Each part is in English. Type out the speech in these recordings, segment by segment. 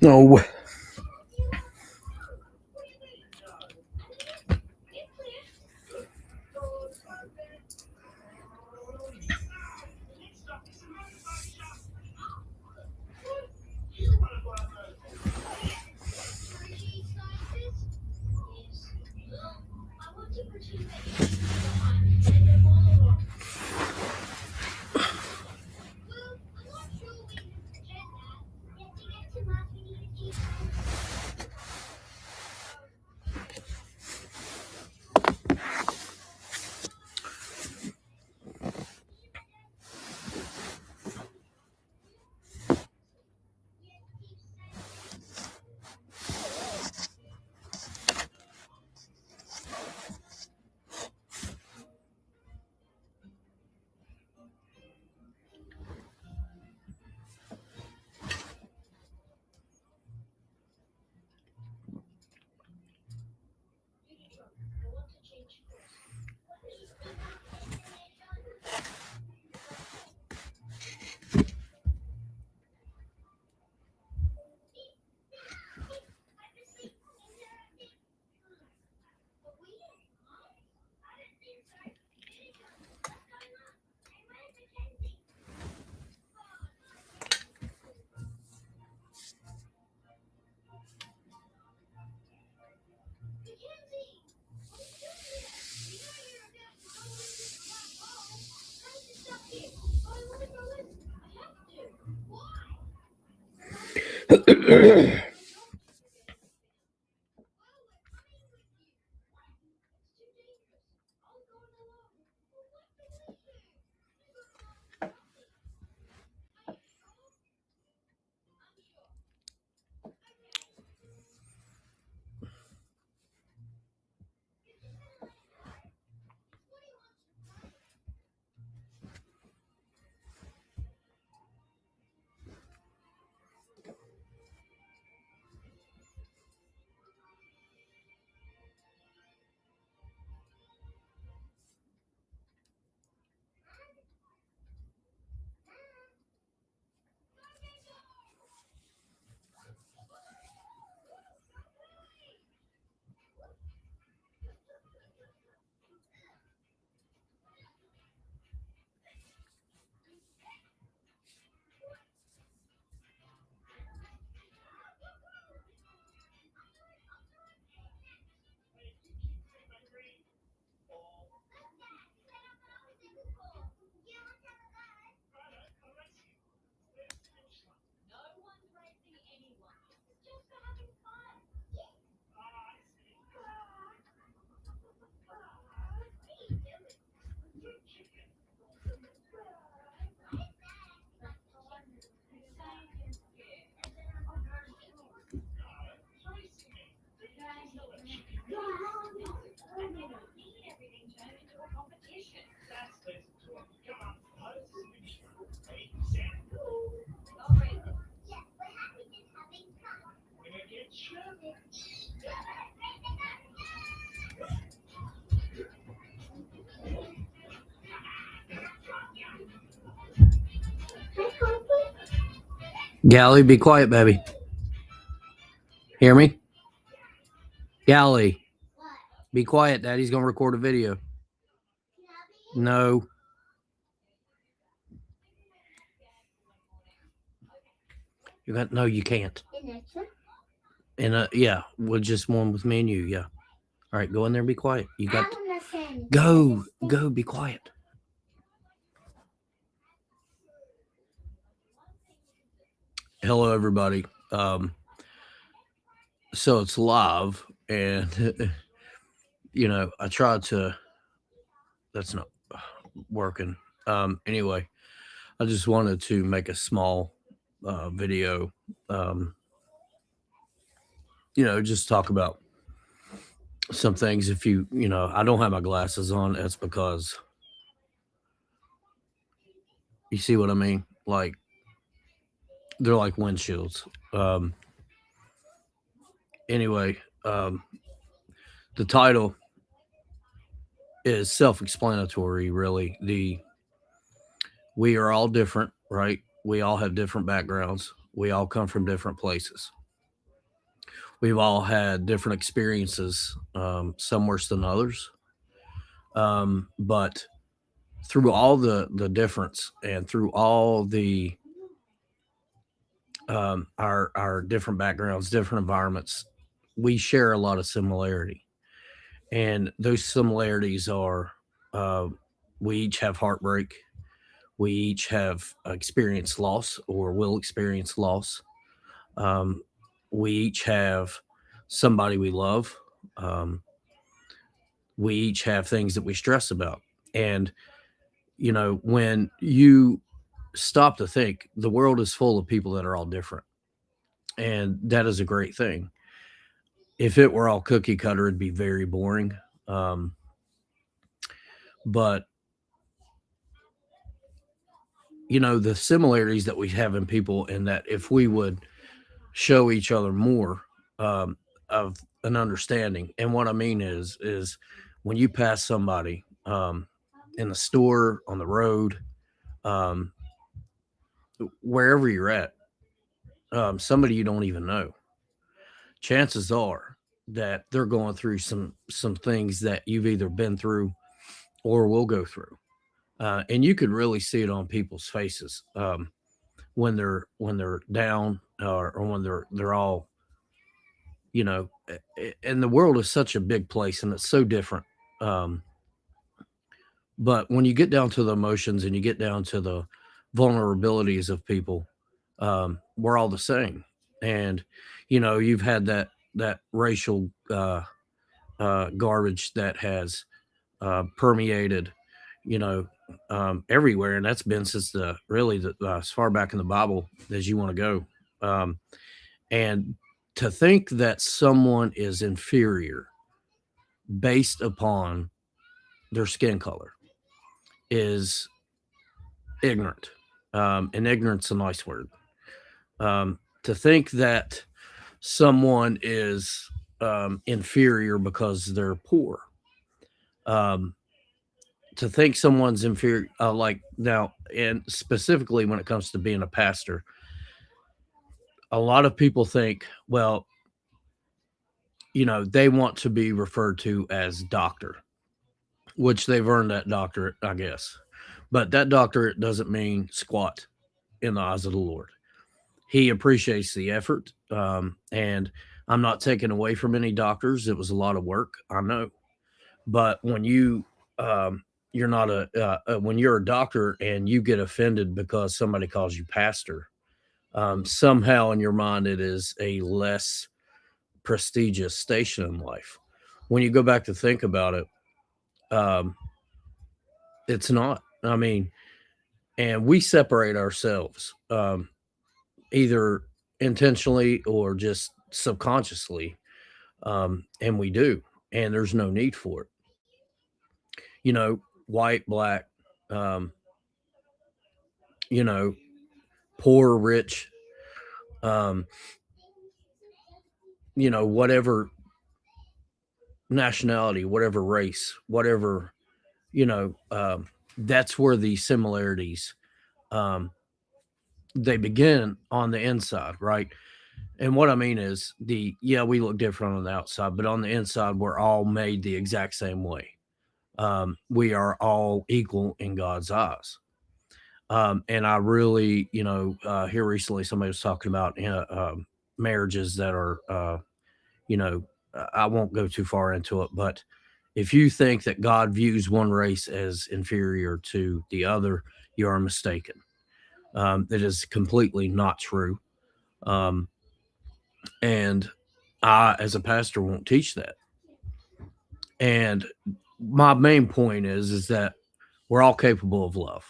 No. Gally, be quiet, baby. Hear me? Gally, be quiet. Daddy's going to record a video. No. No, you can't. And yeah, with just one with me and you, yeah. All right, go in there and be quiet. You got go, be quiet. Hello, everybody. So it's live, and I tried to. That's not working. Anyway, I just wanted to make a small video. Just talk about some things. If I don't have my glasses on, that's because you see what I mean. Like they're like windshields. Anyway, the title is self-explanatory, really. We are all different, right? We all have different backgrounds. We all come from different places. We've all had different experiences, some worse than others. But through all the difference and through all the our different backgrounds, different environments, we share a lot of similarity, and those similarities are uh, we each have heartbreak, we each have experienced loss or will experience loss. Um, we each have somebody we love. Um, we each have things that we stress about, and when you stop to think, the world is full of people that are all different, and that is a great thing. If it were all cookie cutter, it'd be very boring. Um, but the similarities that we have in people, and that if we would show each other more um, of an understanding, and what I mean is when you pass somebody in the store, on the road, um, wherever you're at, somebody you don't even know, chances are that they're going through some things that you've either been through or will go through, and you could really see it on people's faces when they're down, or when they're all and the world is such a big place and it's so different. um, but when you get down to the emotions and you get down to the vulnerabilities of people, we're all the same. And you've had that racial garbage that has permeated, you know, everywhere, and that's been since the really as far back in the Bible as you want to go. And to think that someone is inferior based upon their skin color is ignorant. And ignorant's a nice word. To think that someone is inferior because they're poor, um, to think someone's inferior, like now, and specifically when it comes to being a pastor, a lot of people think, well, they want to be referred to as doctor, which they've earned that doctorate, I guess. But that doctorate doesn't mean squat in the eyes of the Lord. He appreciates the effort. And I'm not taking away from any doctors. It was a lot of work, I know. But you're not when you're a doctor and you get offended because somebody calls you pastor, somehow in your mind it is a less prestigious station in life. When you go back to think about it, um, it's not. I mean, and we separate ourselves, either intentionally or just subconsciously, and we do, and there's no need for it. White, black, um, you know, poor, rich, um, whatever nationality, whatever race, whatever, you know, um, that's where the similarities um, they begin on the inside, right? And what I mean is yeah, we look different on the outside, but on the inside, we're all made the exact same way. We are all equal in God's eyes. And I really, here recently, somebody was talking about marriages that are, you know, I won't go too far into it, but if you think that God views one race as inferior to the other, you are mistaken. That is completely not true. Um, and I, as a pastor, won't teach that. And my main point is that we're all capable of love.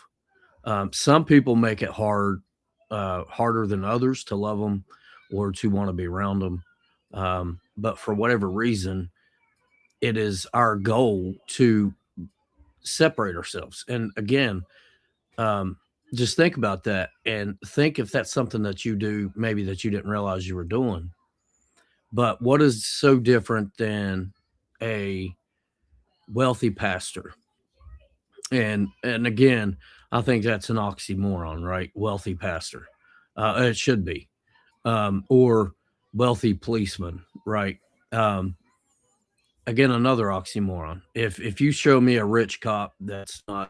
Some people make it harder than others to love them or to want to be around them. But for whatever reason, it is our goal to separate ourselves. And again, um, just think about that and think if that's something that you do, maybe that you didn't realize you were doing. But what is so different than a wealthy pastor? And again, I think that's an oxymoron, right? Wealthy pastor. It should be. Or wealthy policeman, right? Um, Again, another oxymoron. If you show me a rich cop that's not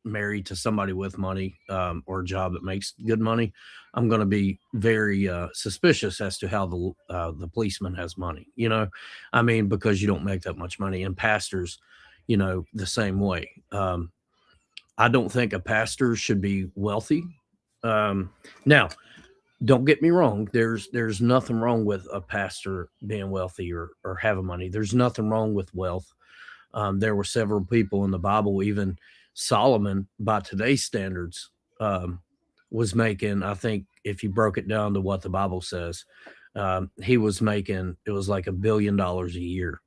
married to somebody with money, or a job that makes good money, I'm going to be very suspicious as to how the policeman has money. I mean, because you don't make that much money, and pastors, the same way. I don't think a pastor should be wealthy. Now, don't get me wrong. There's nothing wrong with a pastor being wealthy or having money. There's nothing wrong with wealth. There were several people in the Bible, even Solomon, by today's standards, was making, I think, if you broke it down to what the Bible says, he was making, it was like $1 billion a year.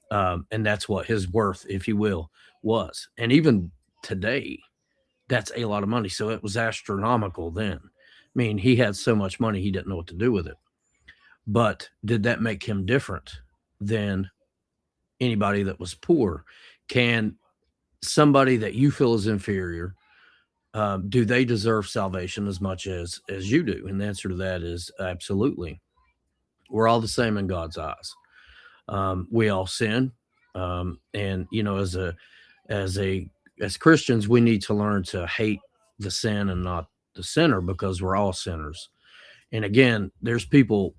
And that's what his worth, if you will, was. And even today, that's a lot of money. So it was astronomical then. I mean, he had so much money, he didn't know what to do with it. But did that make him different than anybody that was poor? Can somebody that you feel is inferior, do they deserve salvation as much as you do? And the answer to that is absolutely. We're all the same in God's eyes. We all sin, and as a as Christians, we need to learn to hate the sin and not the sinner, because we're all sinners. And again, there's people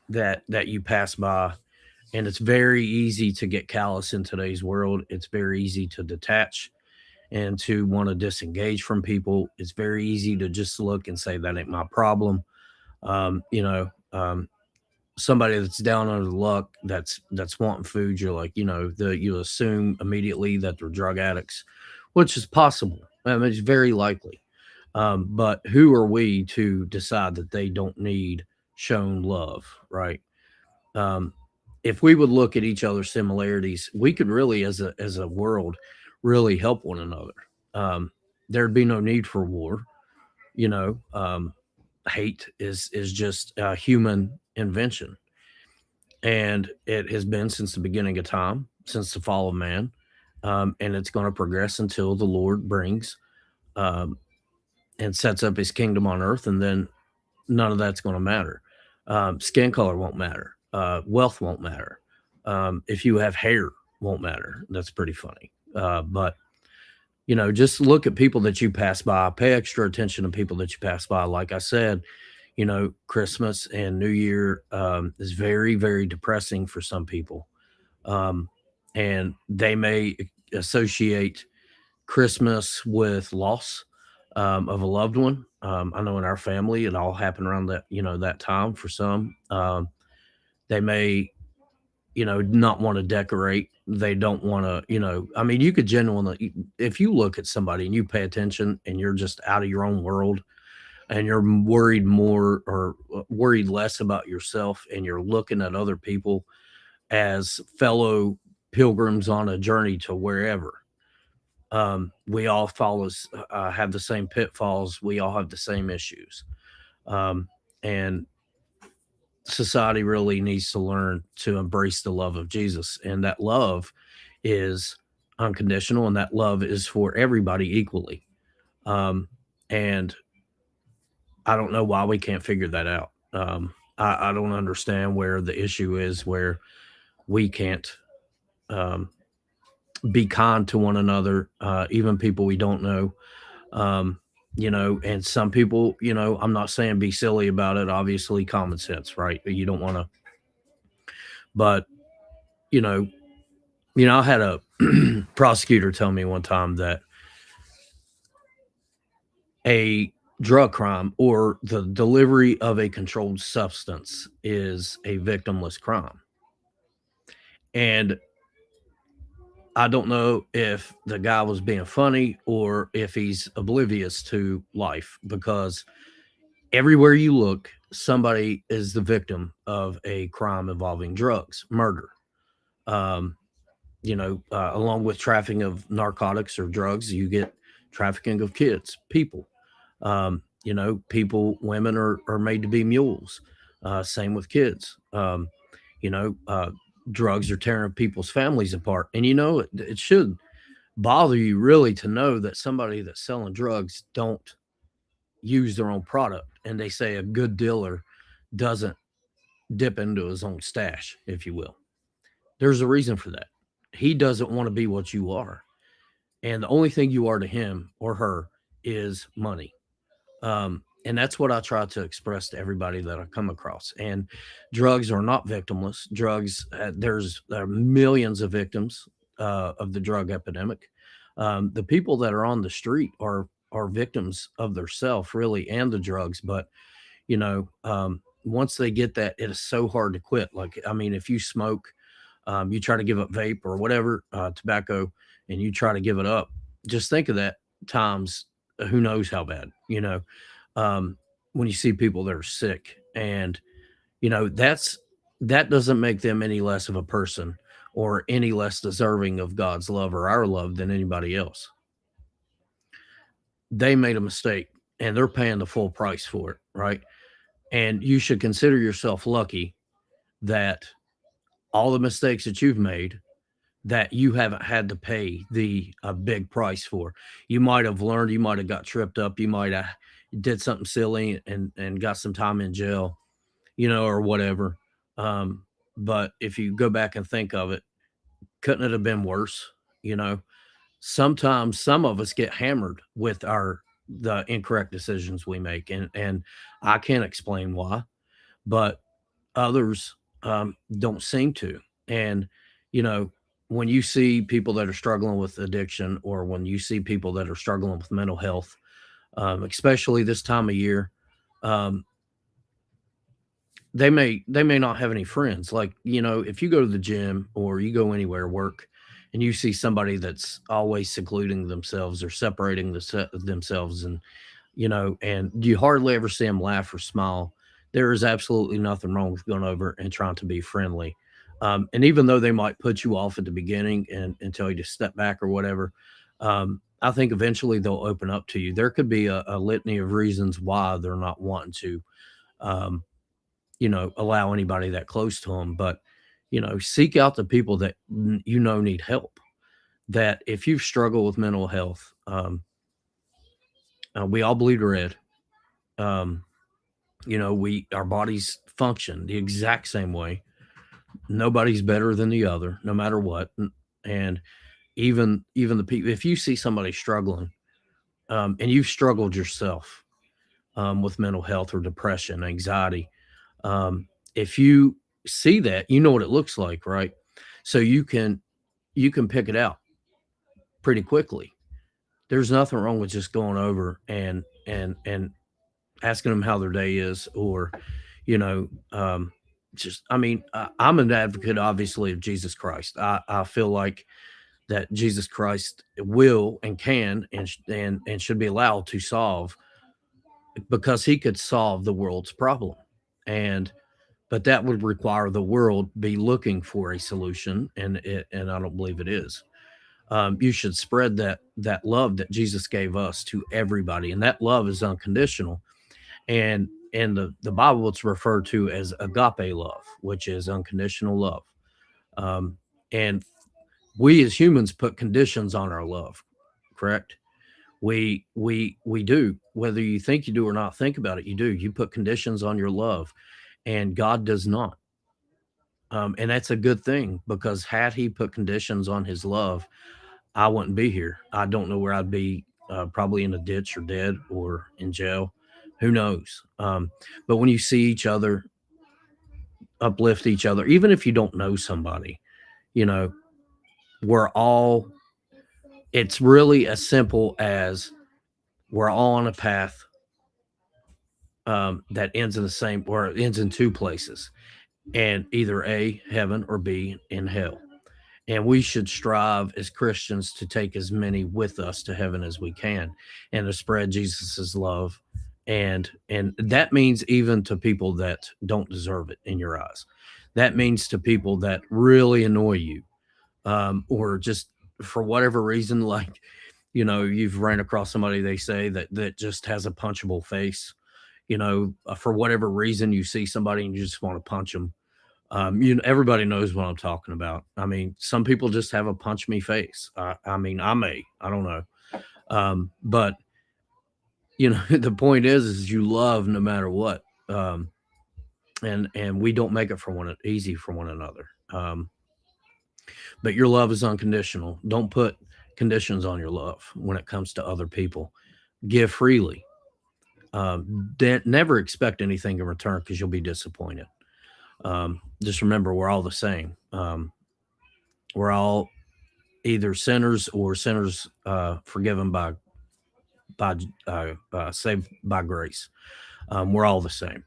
that you pass by, and it's very easy to get callous in today's world. It's very easy to detach and to want to disengage from people. It's very easy to just look and say that ain't my problem. Um, you know, um, Somebody that's down under the luck, that's wanting food, you're like, you assume immediately that they're drug addicts, which is possible. I mean, it's very likely. But who are we to decide that they don't need shown love, right? um, if we would look at each other's similarities, we could really, as a world, really help one another. Um, there'd be no need for war. You know, hate is just a human invention, and it has been since the beginning of time, since the fall of man, and it's going to progress until the Lord brings, um, and sets up His kingdom on earth, and then none of that's going to matter. Skin color won't matter. Wealth won't matter. If you have hair, won't matter. That's pretty funny. But just look at people that you pass by. Pay extra attention to people that you pass by. Like I said, Christmas and New Year is very, very depressing for some people, um, and they may associate Christmas with loss, of a loved one. I know in our family, it all happened around that time for some. They may, not want to decorate. They don't want to, I mean, you could genuinely, if you look at somebody and you pay attention and you're just out of your own world, and you're worried more, or worried less about yourself, and you're looking at other people as fellow pilgrims on a journey to wherever. We all have the same pitfalls. We all have the same issues. And society really needs to learn to embrace the love of Jesus. And that love is unconditional, and that love is for everybody equally. Um, and I don't know why we can't figure that out. I don't understand where the issue is, where we can't, um, be kind to one another, even people we don't know. And some people, I'm not saying be silly about it. Obviously, common sense, right? You don't want to, but you know, I had a prosecutor tell me one time that a drug crime, or the delivery of a controlled substance, is a victimless crime. And I don't know if the guy was being funny or if he's oblivious to life, because everywhere you look, somebody is the victim of a crime involving drugs, murder. Um, Along with trafficking of narcotics or drugs, you get trafficking of kids, people. Women are made to be mules. Same with kids. You know, uh, Drugs are tearing people's families apart. And it should bother you really to know that somebody that's selling drugs don't use their own product. And they say a good dealer doesn't dip into his own stash, if you will. There's a reason for that. He doesn't want to be what you are. And the only thing you are to him or her is money. And that's what I try to express to everybody that I come across. And drugs are not victimless. Drugs, there are millions of victims of the drug epidemic. The people that are on the street are victims of their self, really, and the drugs. But once they get that, it is so hard to quit. Like, I mean, if you smoke, you try to give up vape or whatever, tobacco, and you try to give it up, just think of that times who knows how bad, um, when you see people that are sick. And, that doesn't make them any less of a person or any less deserving of God's love or our love than anybody else. They made a mistake and they're paying the full price for it, right? And you should consider yourself lucky that all the mistakes that you've made, that you haven't had to pay the a big price for. You might have learned, you might have got tripped up, you might have did something silly and got some time in jail, or whatever. Um, but if you go back and think of it, couldn't it have been worse? You know, Sometimes some of us get hammered with the incorrect decisions we make, and I can't explain why, but others don't seem to. And, you know, when you see people that are struggling with addiction, or when you see people that are struggling with mental health, especially this time of year, um, they may not have any friends. Like, if you go to the gym or you go anywhere, work, and you see somebody that's always secluding themselves or separating themselves, and you hardly ever see them laugh or smile, there is absolutely nothing wrong with going over and trying to be friendly. And even though they might put you off at the beginning and tell you to step back or whatever, I think eventually they'll open up to you. There could be a litany of reasons why they're not wanting to, um, allow anybody that close to them. But, seek out the people that need help. That if you've struggled with mental health, we all bleed red. Um, we our bodies function the exact same way. Nobody's better than the other, no matter what. And even the people, if you see somebody struggling, and you've struggled yourself, with mental health or depression, anxiety, if you see that, you know what it looks like, right? So you can pick it out pretty quickly. There's nothing wrong with just going over and asking them how their day is, or you know just I mean, I'm an advocate, obviously, of Jesus Christ. I feel like that Jesus Christ will and can and should be allowed to solve, because he could solve the world's problem. And but that would require the world be looking for a solution, and I don't believe it is. You should spread that love that Jesus gave us to everybody, and that love is unconditional. And the Bible, it's referred to as agape love, which is unconditional love. Um, and we as humans put conditions on our love, correct? We do, whether you think you do or not. Think about it, you do. You put conditions on your love, and God does not. And that's a good thing, because had he put conditions on his love, I wouldn't be here. I don't know where I'd be. Probably in a ditch or dead or in jail. Who knows? But when you see each other uplift each other, even if you don't know somebody, you know, we're all, it's really as simple as we're all on a path, that ends in the same, or it ends in two places, and either A, heaven, or B, in hell. And we should strive as Christians to take as many with us to heaven as we can, and to spread Jesus's love. And that means even to people that don't deserve it in your eyes. That means to people that really annoy you, or just for whatever reason, like, you've ran across somebody, they say, that just has a punchable face. For whatever reason, you see somebody and you just want to punch them. Everybody knows what I'm talking about. I mean, some people just have a punch me face. I mean, I don't know. But the point is you love no matter what. and we don't make it for one easy for one another. But your love is unconditional. Don't put conditions on your love when it comes to other people. Give freely. Never expect anything in return because you'll be disappointed. Just remember, we're all the same. We're all either sinners or sinners forgiven by saved by grace. We're all the same,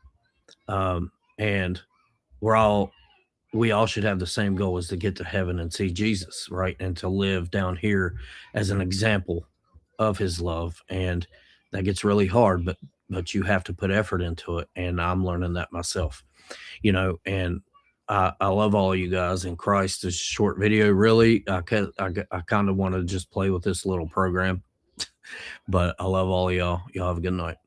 and we're all we all should have the same goal, is to get to heaven and see Jesus, right? And to live down here as an example of his love. And that gets really hard, but you have to put effort into it. And I'm learning that myself, and I love all of you guys in Christ. This short video, really, I kind of want to just play with this little program, but I love all of y'all. Y'all have a good night.